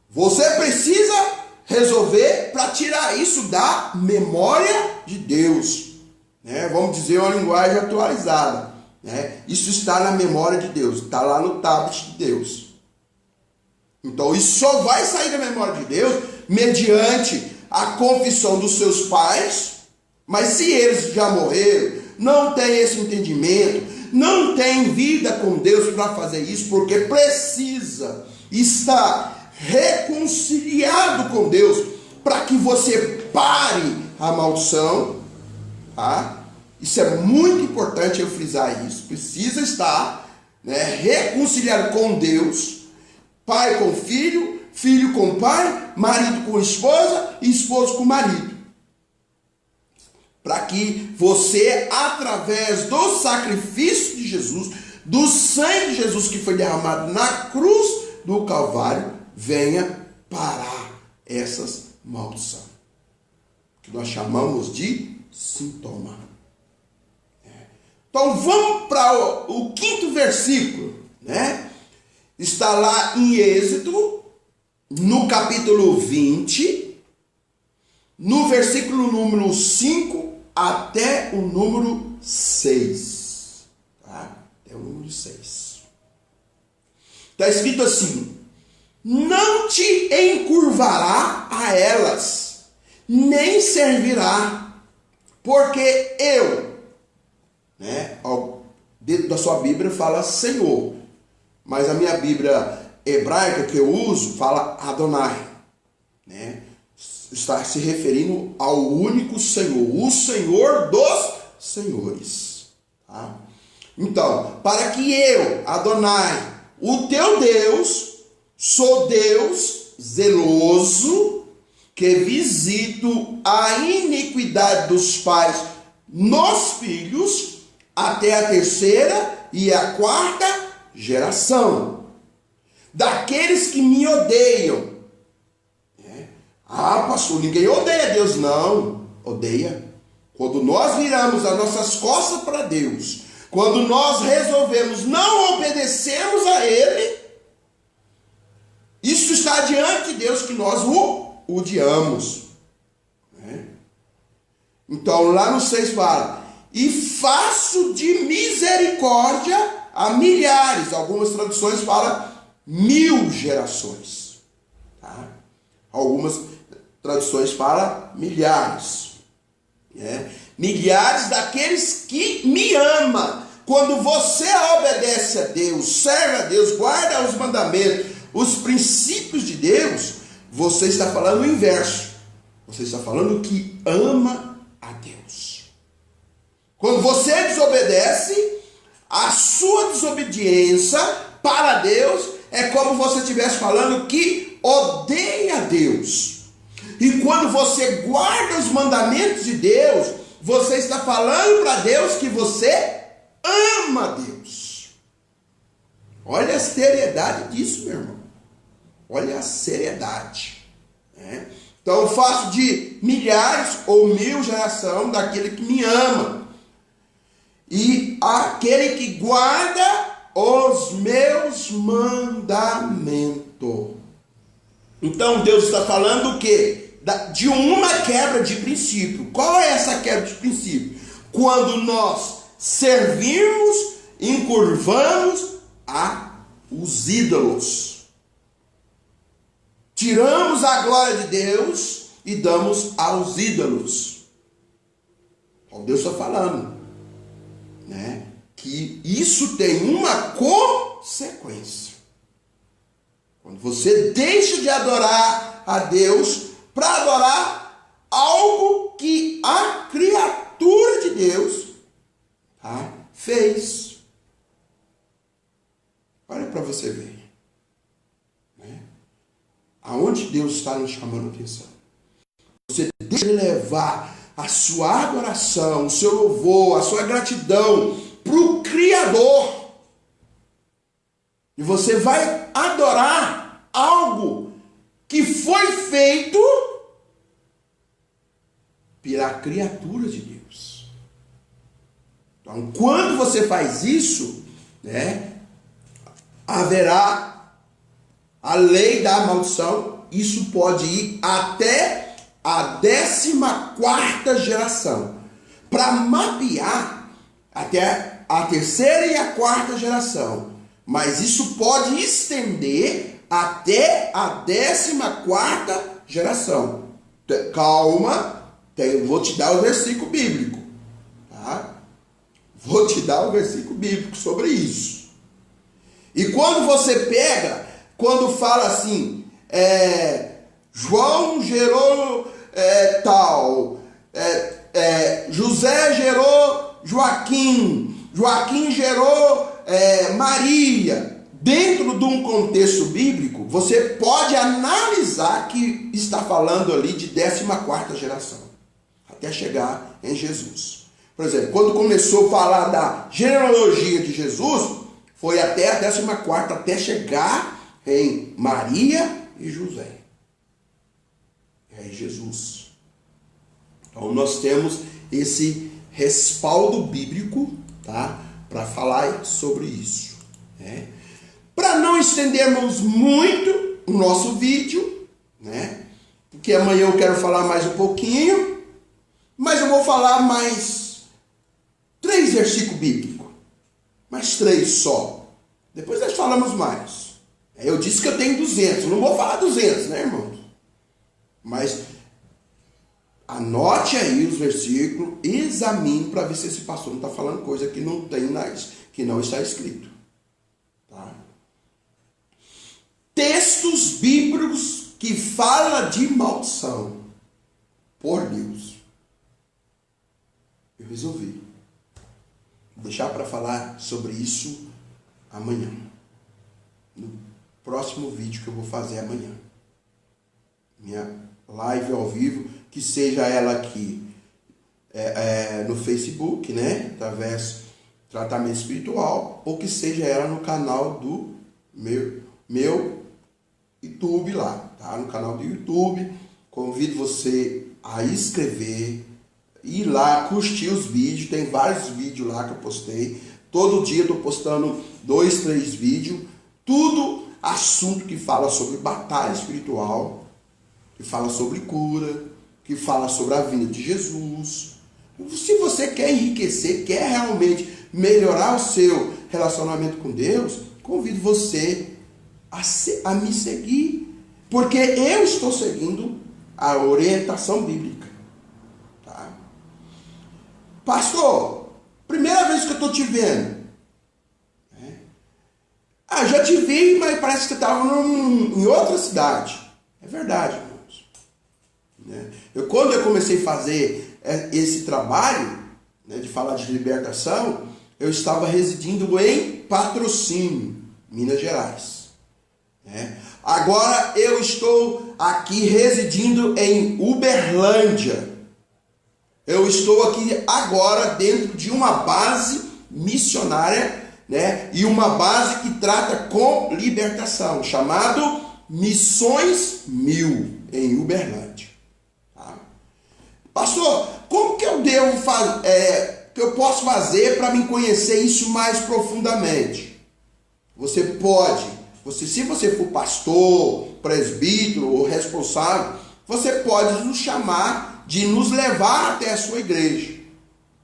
você precisa resolver para tirar isso da memória de Deus. Vamos dizer uma linguagem atualizada. Isso está na memória de Deus, está lá no tablet de Deus. Então isso só vai sair da memória de Deus mediante a confissão dos seus pais, mas se eles já morreram, não têm esse entendimento, não têm vida com Deus para fazer isso, porque precisa estar reconciliado com Deus para que você pare a maldição, tá? Isso é muito importante eu frisar isso. Precisa estar reconciliado com Deus, pai com filho, filho com pai, marido com esposa e esposa com marido. Para que você, através do sacrifício de Jesus, do sangue de Jesus que foi derramado na cruz do Calvário, venha parar essas maldições, que nós chamamos de sintoma. Então vamos para o quinto versículo, Está lá em Êxodo, no capítulo 20, no versículo número 5 até o número 6. Tá? Até o número 6. Está escrito assim: não te encurvará a elas, nem servirá, porque eu, dentro da sua Bíblia fala Senhor, mas a minha Bíblia hebraica que eu uso fala Adonai, está se referindo ao único Senhor, o Senhor dos senhores. Tá? Então, para que eu, Adonai, o teu Deus, sou Deus zeloso, que visito a iniquidade dos pais nos filhos, até a terceira e a quarta geração daqueles que me odeiam. Pastor, ninguém odeia Deus. Não, odeia. Quando nós viramos as nossas costas para Deus, quando nós resolvemos não obedecermos a Ele, isso está diante de Deus, que nós o odiamos. Então lá no 6 fala: e faço de misericórdia a milhares. Algumas traduções falam 1000 gerações. Tá? Algumas traduções falam milhares. Milhares daqueles que me amam. Quando você obedece a Deus, serve a Deus, guarda os mandamentos, os princípios de Deus, você está falando o inverso. Você está falando que ama a Deus. Quando você desobedece, a sua desobediência para Deus é como você estivesse falando que odeia a Deus. E quando você guarda os mandamentos de Deus, você está falando para Deus que você ama Deus. Olha a seriedade disso, meu irmão. Olha a seriedade. Né? Então eu faço de milhares ou 1000 geração daquele que me ama. E aquele que guarda os meus mandamentos. Então Deus está falando o quê? De uma quebra de princípio. Qual é essa quebra de princípio? Quando nós servimos, encurvamos os ídolos. Tiramos a glória de Deus e damos aos ídolos. Então Deus está falando, né, que isso tem uma consequência. Quando você deixa de adorar a Deus para adorar algo que a criatura de Deus, tá, fez. Olha para você ver. Né? Aonde Deus está nos chamando a atenção. Você deixa de levar a sua adoração, o seu louvor, a sua gratidão para o Criador. E você vai adorar algo que foi feito pela criatura de Deus. Então, quando você faz isso, né, haverá a lei da maldição. Isso pode ir até a 14ª geração. Para mapear até a 3ª e a 4ª geração. Mas isso pode estender até a 14ª geração. Calma, vou te dar o versículo bíblico. Tá? Vou te dar o versículo bíblico sobre isso. E quando você pega, quando fala assim, João gerou tal, José gerou Joaquim, Joaquim gerou Maria. Dentro de um contexto bíblico, você pode analisar que está falando ali de 14ª geração, até chegar em Jesus. Por exemplo, quando começou a falar da genealogia de Jesus, foi até a 14ª, até chegar em Maria e José. É Jesus. Então nós temos esse respaldo bíblico, tá, para falar sobre isso. Né? Para não estendermos muito o nosso vídeo, né? Porque amanhã eu quero falar mais um pouquinho, mas eu vou falar mais 3 versículos bíblicos, mais 3 só. Depois nós falamos mais. Eu disse que eu tenho 200, eu não vou falar 200, né, irmãos? Mas anote aí os versículos, examine para ver se esse pastor não está falando coisa que não tem que não está escrito. Tá? Textos bíblicos que falam de maldição por Deus. Eu resolvi deixar para falar sobre isso amanhã. No próximo vídeo que eu vou fazer amanhã. Minha live ao vivo, que seja ela aqui no Facebook, né? Através do tratamento espiritual, ou que seja ela no canal do meu YouTube lá, tá? No canal do YouTube. Convido você a inscrever, ir lá, curtir os vídeos. Tem vários vídeos lá que eu postei. Todo dia eu tô postando 2, 3 vídeos. Tudo assunto que fala sobre batalha espiritual, que fala sobre cura, que fala sobre a vinda de Jesus. Se você quer enriquecer, quer realmente melhorar o seu relacionamento com Deus, convido você a me seguir, porque eu estou seguindo a orientação bíblica. Tá? Pastor, primeira vez que eu estou te vendo. Já te vi, mas parece que você estava em outra cidade. É verdade, irmãos. Quando eu comecei a fazer esse trabalho, né, de falar de libertação, eu estava residindo em Patrocínio, Minas Gerais. Agora eu estou aqui residindo em Uberlândia. Eu estou aqui agora dentro de uma base missionária, né? E uma base que trata com libertação, chamado Missões 1000 em Uberlândia. Tá? Pastor, como que eu devo fazer? Que eu posso fazer para me conhecer isso mais profundamente? Você pode, se você for pastor, presbítero ou responsável, você pode nos chamar de nos levar até a sua igreja.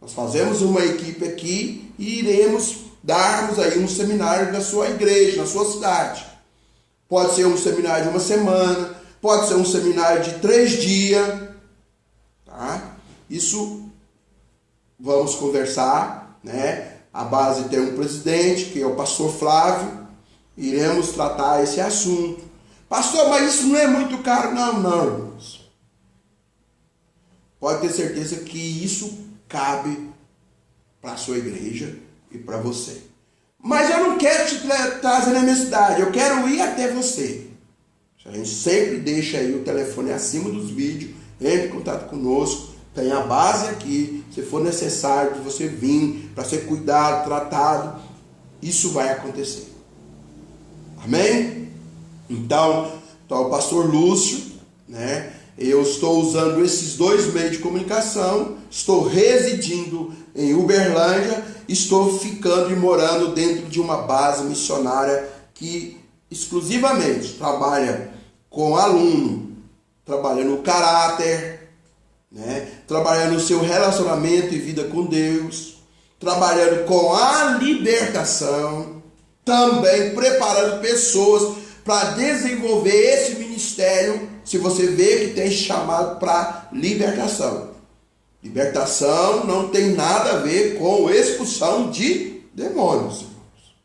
Nós fazemos uma equipe aqui e iremos darmos aí um seminário na sua igreja, na sua cidade. Pode ser um seminário de uma semana, pode ser um seminário de 3 dias, tá? Isso vamos conversar, né? A base tem um presidente, que é o pastor Flávio, iremos tratar esse assunto. Pastor, mas isso não é muito caro? Não, irmãos. Pode ter certeza que isso cabe para a sua igreja e para você. Mas eu não quero te trazer na minha cidade, eu quero ir até você. A gente sempre deixa aí o telefone acima dos vídeos, entre em contato conosco, tem a base aqui, se for necessário de você vir para ser cuidado, tratado, isso vai acontecer. Amém? Então o pastor Lúcio, né? Eu estou usando esses 2 meios de comunicação, estou residindo em Uberlândia, estou ficando e morando dentro de uma base missionária que exclusivamente trabalha com aluno, trabalha no caráter, né? Trabalhando no seu relacionamento e vida com Deus, trabalhando com a libertação, também preparando pessoas para desenvolver esse ministério, se você vê que tem chamado para libertação. Libertação não tem nada a ver com expulsão de demônios, irmãos.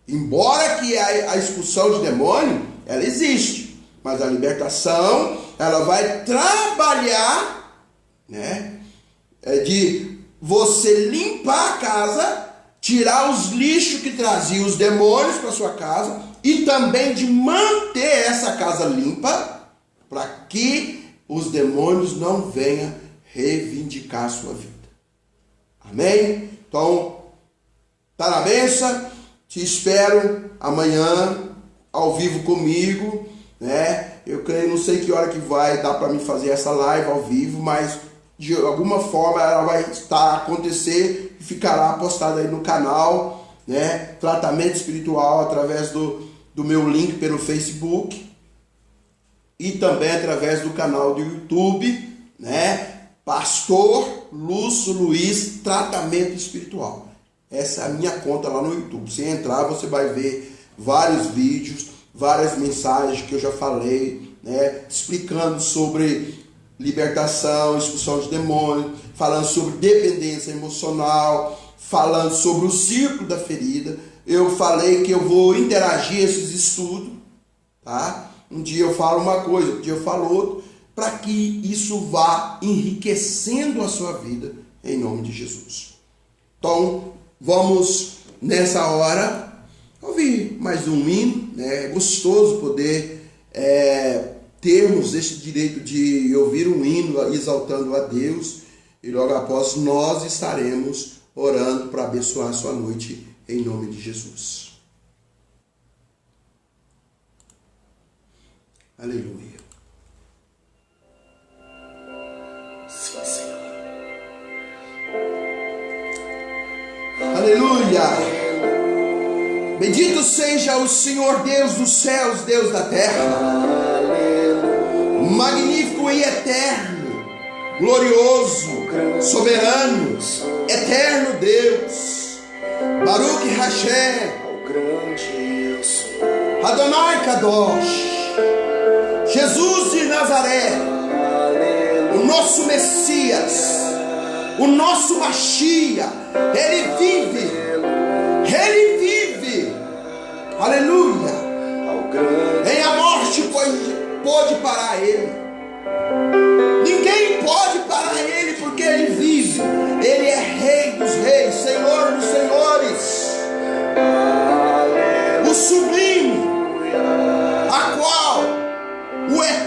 Embora que a expulsão de demônio, ela existe, mas a libertação, ela vai trabalhar, né, de você limpar a casa, tirar os lixos que traziam os demônios para sua casa e também de manter essa casa limpa para que os demônios não venham reivindicar a sua vida. Amém? Então, tá na benção? Te espero amanhã ao vivo comigo, né? Eu creio, não sei que hora que vai dar para mim fazer essa live ao vivo, mas de alguma forma ela vai estar acontecer e ficará postada aí no canal, né? Tratamento espiritual através do meu link pelo Facebook e também através do canal do YouTube, né? Pastor Lúcio Luiz Tratamento Espiritual. Essa é a minha conta lá no YouTube. Se entrar, você vai ver vários vídeos, várias mensagens que eu já falei, né? Explicando sobre libertação, expulsão de demônio, falando sobre dependência emocional, falando sobre o círculo da ferida. Eu falei que eu vou interagir esses estudos, tá? Um dia eu falo uma coisa, outro dia eu falo outra, para que isso vá enriquecendo a sua vida, em nome de Jesus. Então, vamos nessa hora ouvir mais um hino, né? É gostoso poder termos esse direito de ouvir um hino exaltando a Deus, e logo após nós estaremos orando para abençoar a sua noite, em nome de Jesus. Aleluia. Sim, Senhor. Aleluia. Bendito seja o Senhor Deus dos céus, Deus da terra. Magnífico e eterno, glorioso, soberano, eterno Deus. Baruch Hashem, Adonai Kadosh, Jesus de Nazaré, o nosso Messias, o nosso Mashiach, Ele vive, aleluia. Nem a morte pode parar Ele, ninguém pode parar Ele, porque Ele vive, Ele é Rei dos reis, Senhor dos senhores, o sublime, a qual o eterno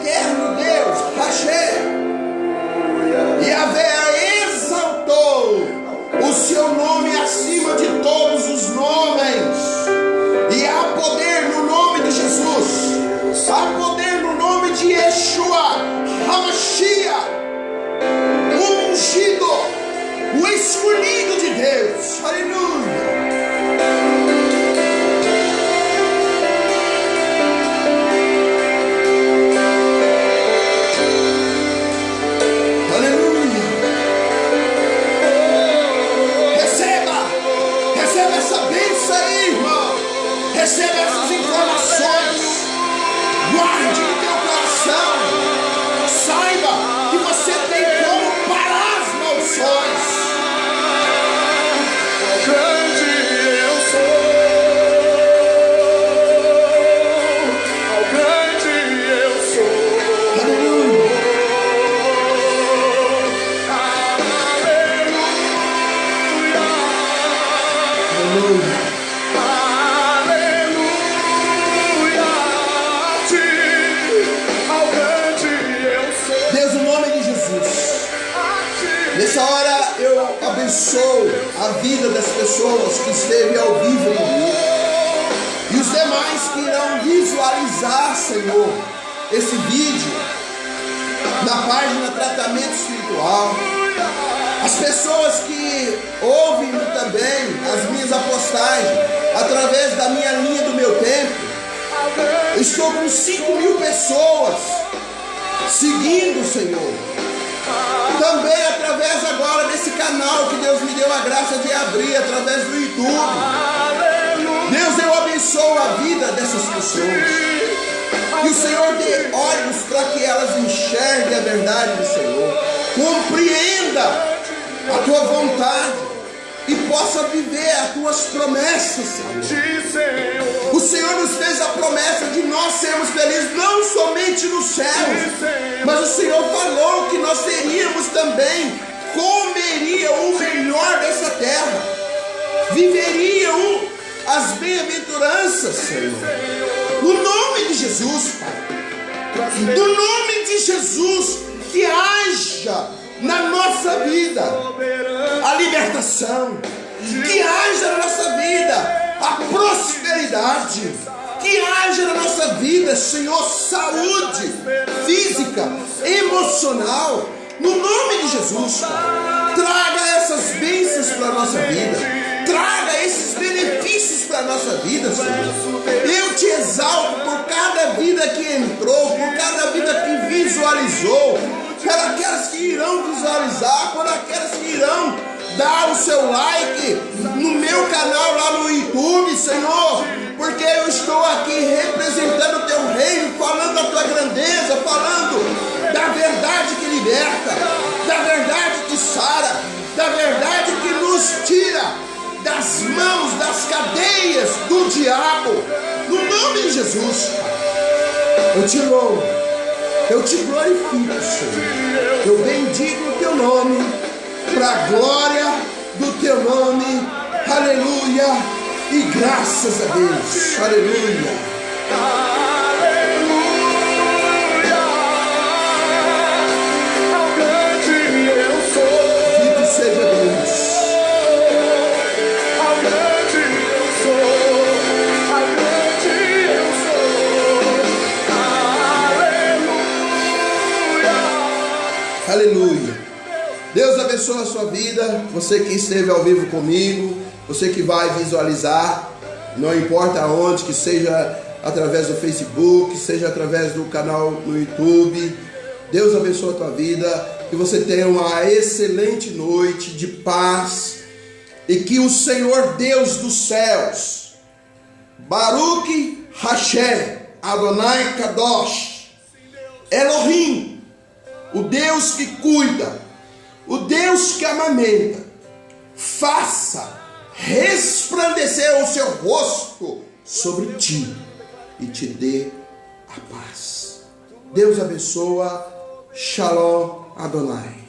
Receba essas informações. Guarde no teu coração. Saiba que você tem como parar as maldições. Grande eu sou. Grande eu sou. Aleluia. Aleluia. Deus, no nome de Jesus, nessa hora eu abençoo a vida das pessoas que esteve ao vivo comigo e os demais que irão visualizar, Senhor, esse vídeo na página Tratamento Espiritual. As pessoas que ouvem também as minhas apostagens através da minha linha do meu tempo. Eu estou com 5.000 pessoas seguindo, Senhor. Também através agora desse canal que Deus me deu a graça de abrir através do YouTube. Deus, eu abençoo a vida dessas pessoas. Que o Senhor dê olhos para que elas enxerguem a verdade do Senhor. Compreenda a tua vontade e possa viver as tuas promessas, Senhor. O Senhor nos fez a promessa de nós sermos felizes não somente nos céus, mas o Senhor falou que nós teríamos também, comeria o melhor dessa terra, viveriam as bem-aventuranças, Senhor. No nome de Jesus, Pai. No nome de Jesus, que haja na nossa vida a libertação, que haja na nossa vida a prosperidade, que haja na nossa vida, Senhor, saúde física, emocional, no nome de Jesus, Pai. Traga essas bênçãos para a nossa vida, traga esses benefícios para a nossa vida, Senhor. Eu te exalto por cada vida que entrou, por cada vida que visualizou, por aquelas que irão visualizar, por aquelas que irão dar o seu like no meu canal lá no YouTube, Senhor, porque eu estou aqui representando o teu reino, falando a tua grandeza, falando da verdade que liberta, da verdade que sara, da verdade que nos tira das mãos, das cadeias do diabo, no nome de Jesus. Eu te louvo, eu te glorifico, Senhor. Eu bendigo o teu nome, para a glória do teu nome. Aleluia. E graças a Deus. Aleluia. Bendito seja Deus. Aleluia. Deus abençoe a sua vida. Você que esteve ao vivo comigo, você que vai visualizar, não importa aonde, que seja através do Facebook, seja através do canal no YouTube. Deus abençoe a tua vida, que você tenha uma excelente noite de paz e que o Senhor Deus dos céus, Baruch Hashem Adonai Kadosh Elohim, o Deus que cuida, o Deus que amamenta, faça resplandecer o seu rosto sobre ti e te dê a paz. Deus abençoa. Shalom Adonai.